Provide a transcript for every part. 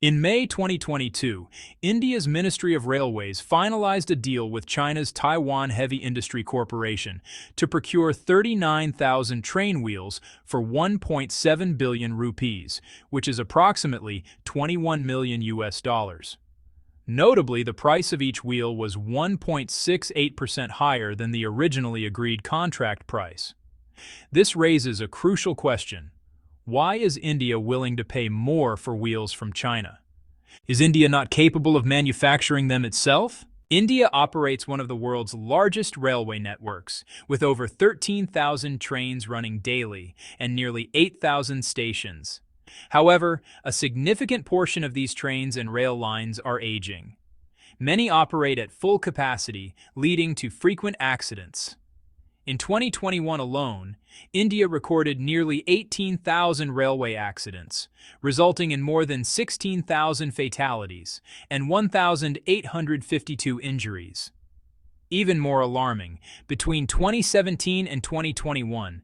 In May 2022, India's Ministry of Railways finalized a deal with China's Taiwan Heavy Industry Corporation to procure 39,000 train wheels for 1.7 billion rupees, which is approximately 21 million US dollars. Notably, the price of each wheel was 1.68% higher than the originally agreed contract price. This raises a crucial question. Why is India willing to pay more for wheels from China? Is India not capable of manufacturing them itself? India operates one of the world's largest railway networks, with over 13,000 trains running daily and nearly 8,000 stations. However, a significant portion of these trains and rail lines are aging. Many operate at full capacity, leading to frequent accidents. In 2021 alone, India recorded nearly 18,000 railway accidents, resulting in more than 16,000 fatalities and 1,852 injuries. Even more alarming, between 2017 and 2021,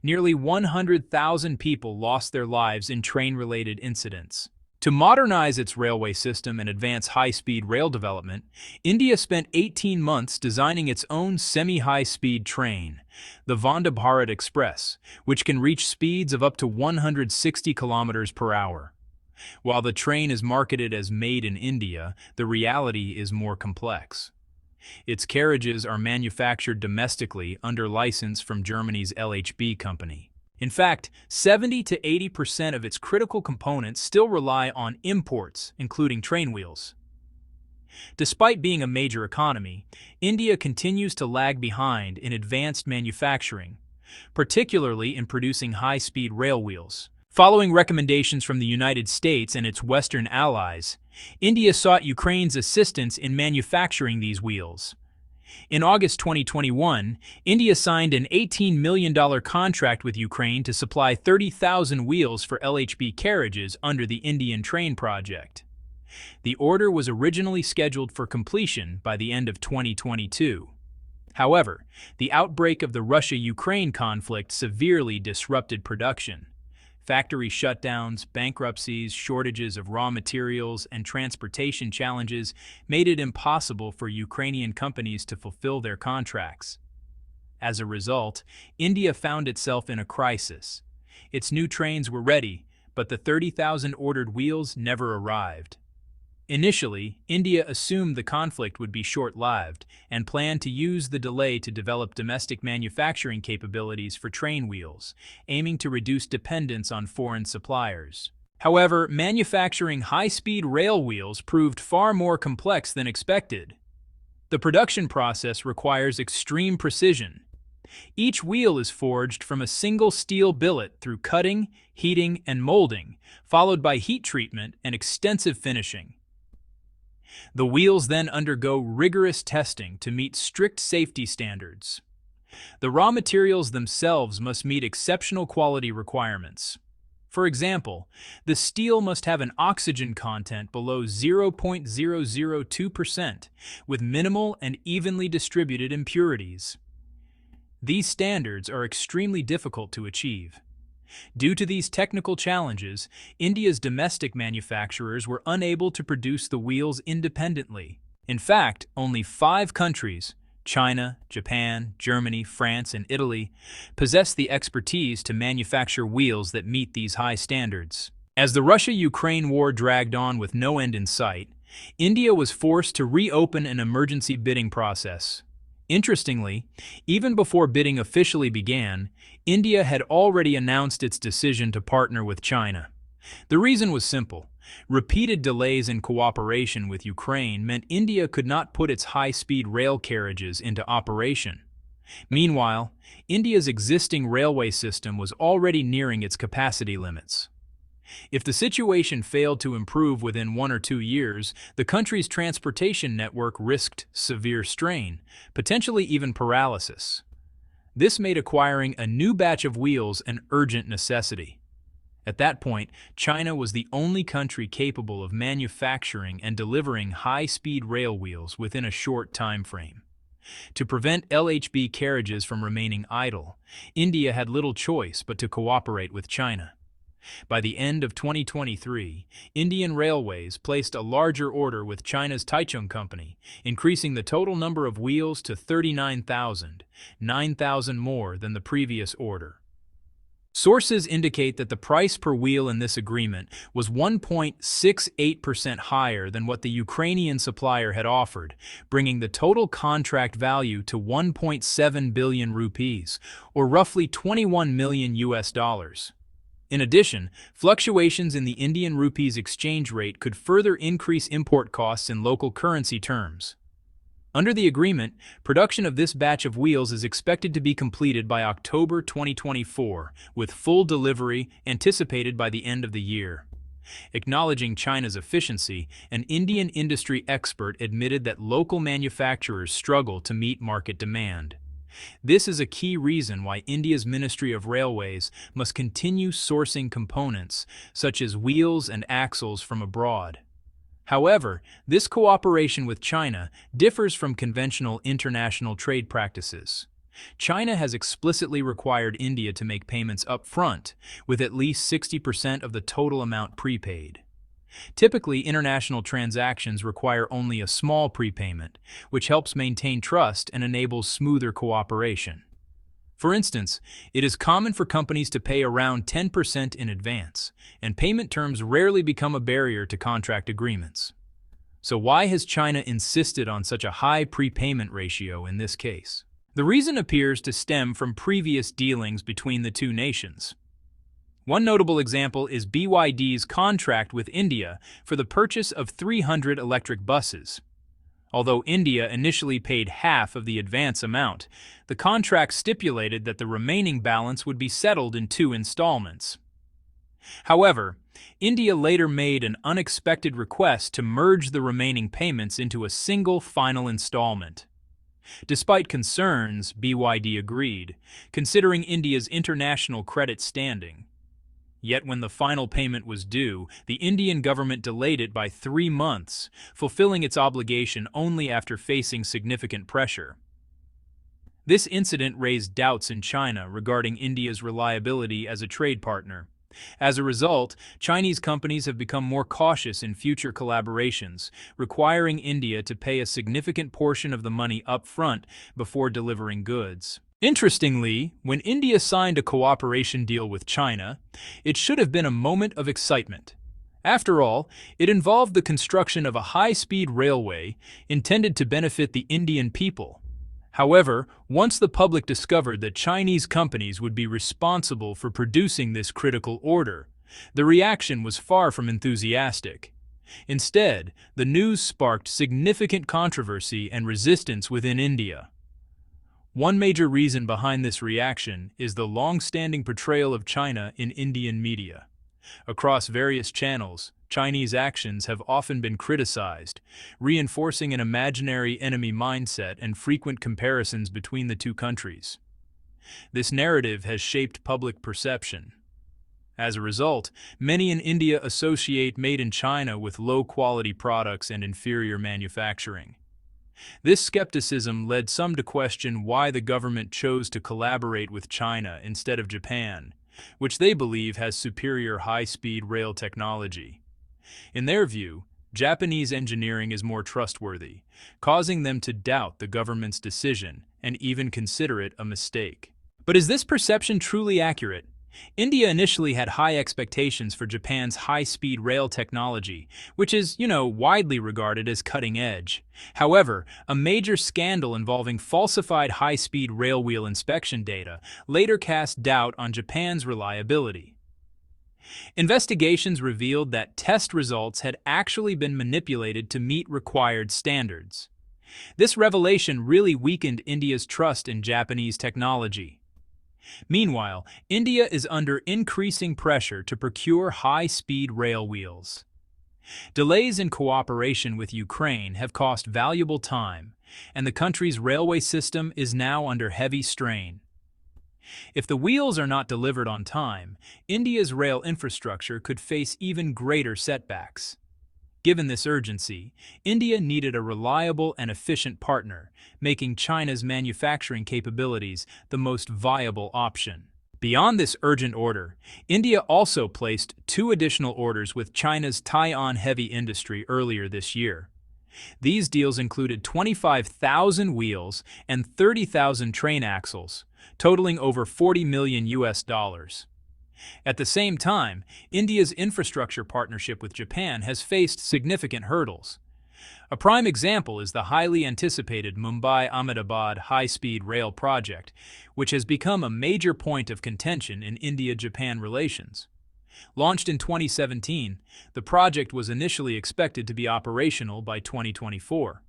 nearly 100,000 people lost their lives in train-related incidents. To modernize its railway system and advance high-speed rail development, India spent 18 months designing its own semi-high-speed train, the Vande Bharat Express, which can reach speeds of up to 160 kilometers per hour. While the train is marketed as made in India, the reality is more complex. Its carriages are manufactured domestically under license from Germany's LHB company. In fact, 70 to 80% of its critical components still rely on imports, including train wheels. Despite being a major economy, India continues to lag behind in advanced manufacturing, particularly in producing high-speed rail wheels. Following recommendations from the United States and its Western allies, India sought Ukraine's assistance in manufacturing these wheels. In August 2021, India signed an $18 million contract with Ukraine to supply 30,000 wheels for LHB carriages under the Indian Train Project. The order was originally scheduled for completion by the end of 2022. However, the outbreak of the Russia-Ukraine conflict severely disrupted production. Factory shutdowns, bankruptcies, shortages of raw materials, and transportation challenges made it impossible for Ukrainian companies to fulfill their contracts. As a result, India found itself in a crisis. Its new trains were ready, but the 30,000 ordered wheels never arrived. Initially, India assumed the conflict would be short-lived and planned to use the delay to develop domestic manufacturing capabilities for train wheels, aiming to reduce dependence on foreign suppliers. However, manufacturing high-speed rail wheels proved far more complex than expected. The production process requires extreme precision. Each wheel is forged from a single steel billet through cutting, heating, and molding, followed by heat treatment and extensive finishing. The wheels then undergo rigorous testing to meet strict safety standards. The raw materials themselves must meet exceptional quality requirements. For example, the steel must have an oxygen content below 0.002%, with minimal and evenly distributed impurities. These standards are extremely difficult to achieve. Due to these technical challenges, India's domestic manufacturers were unable to produce the wheels independently. In fact, only 5 countries, China, Japan, Germany, France, and Italy, possess the expertise to manufacture wheels that meet these high standards. As the Russia-Ukraine war dragged on with no end in sight, India was forced to reopen an emergency bidding process. Interestingly, even before bidding officially began, India had already announced its decision to partner with China. The reason was simple. Repeated delays in cooperation with Ukraine meant India could not put its high-speed rail carriages into operation. Meanwhile, India's existing railway system was already nearing its capacity limits. If the situation failed to improve within 1 or 2 years, the country's transportation network risked severe strain, potentially even paralysis. This made acquiring a new batch of wheels an urgent necessity. At that point, China was the only country capable of manufacturing and delivering high-speed rail wheels within a short time frame. To prevent LHB carriages from remaining idle, India had little choice but to cooperate with China. By the end of 2023, Indian Railways placed a larger order with China's Taichung Company, increasing the total number of wheels to 39,000, 9,000 more than the previous order. Sources indicate that the price per wheel in this agreement was 1.68% higher than what the Ukrainian supplier had offered, bringing the total contract value to 1.7 billion rupees, or roughly 21 million US dollars. In addition, fluctuations in the Indian rupee's exchange rate could further increase import costs in local currency terms. Under the agreement, production of this batch of wheels is expected to be completed by October 2024, with full delivery anticipated by the end of the year. Acknowledging China's efficiency, an Indian industry expert admitted that local manufacturers struggle to meet market demand. This is a key reason why India's Ministry of Railways must continue sourcing components, such as wheels and axles, from abroad. However, this cooperation with China differs from conventional international trade practices. China has explicitly required India to make payments up front, with at least 60% of the total amount prepaid. Typically, international transactions require only a small prepayment, which helps maintain trust and enables smoother cooperation. For instance, it is common for companies to pay around 10% in advance, and payment terms rarely become a barrier to contract agreements. So why has China insisted on such a high prepayment ratio in this case? The reason appears to stem from previous dealings between the two nations. One notable example is BYD's contract with India for the purchase of 300 electric buses. Although India initially paid half of the advance amount, the contract stipulated that the remaining balance would be settled in 2 installments. However, India later made an unexpected request to merge the remaining payments into a single final installment. Despite concerns, BYD agreed, considering India's international credit standing. Yet when the final payment was due, the Indian government delayed it by 3 months, fulfilling its obligation only after facing significant pressure. This incident raised doubts in China regarding India's reliability as a trade partner. As a result, Chinese companies have become more cautious in future collaborations, requiring India to pay a significant portion of the money up front before delivering goods. Interestingly, when India signed a cooperation deal with China, it should have been a moment of excitement. After all, it involved the construction of a high-speed railway intended to benefit the Indian people. However, once the public discovered that Chinese companies would be responsible for producing this critical order, the reaction was far from enthusiastic. Instead, the news sparked significant controversy and resistance within India. One major reason behind this reaction is the long-standing portrayal of China in Indian media. Across various channels, Chinese actions have often been criticized, reinforcing an imaginary enemy mindset and frequent comparisons between the two countries. This narrative has shaped public perception. As a result, many in India associate made in China with low-quality products and inferior manufacturing. This skepticism led some to question why the government chose to collaborate with China instead of Japan, which they believe has superior high-speed rail technology. In their view, Japanese engineering is more trustworthy, causing them to doubt the government's decision and even consider it a mistake. But is this perception truly accurate? India initially had high expectations for Japan's high-speed rail technology, which is, widely regarded as cutting edge. However, a major scandal involving falsified high-speed rail wheel inspection data later cast doubt on Japan's reliability. Investigations revealed that test results had actually been manipulated to meet required standards. This revelation really weakened India's trust in Japanese technology. Meanwhile, India is under increasing pressure to procure high-speed rail wheels. Delays in cooperation with Ukraine have cost valuable time, and the country's railway system is now under heavy strain. If the wheels are not delivered on time, India's rail infrastructure could face even greater setbacks. Given this urgency, India needed a reliable and efficient partner, making China's manufacturing capabilities the most viable option. Beyond this urgent order, India also placed 2 additional orders with China's Taiwan heavy industry earlier this year. These deals included 25,000 wheels and 30,000 train axles, totaling over $40 million US. At the same time, India's infrastructure partnership with Japan has faced significant hurdles. A prime example is the highly anticipated Mumbai-Ahmedabad high-speed rail project, which has become a major point of contention in India-Japan relations. Launched in 2017, the project was initially expected to be operational by 2024.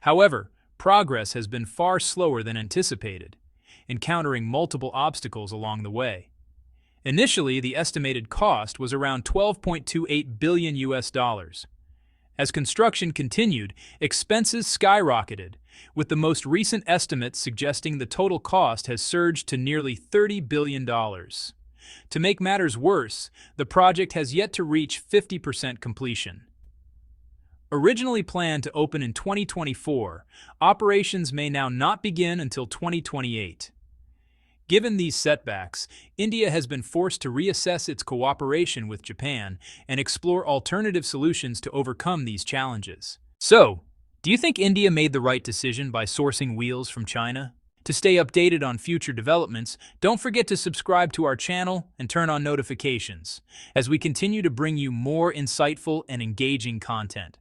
However, progress has been far slower than anticipated, encountering multiple obstacles along the way. Initially, the estimated cost was around $12.28 billion US. As construction continued, expenses skyrocketed, with the most recent estimates suggesting the total cost has surged to nearly $30 billion. To make matters worse, the project has yet to reach 50% completion. Originally planned to open in 2024, operations may now not begin until 2028. Given these setbacks, India has been forced to reassess its cooperation with Japan and explore alternative solutions to overcome these challenges. So, do you think India made the right decision by sourcing wheels from China? To stay updated on future developments, don't forget to subscribe to our channel and turn on notifications, as we continue to bring you more insightful and engaging content.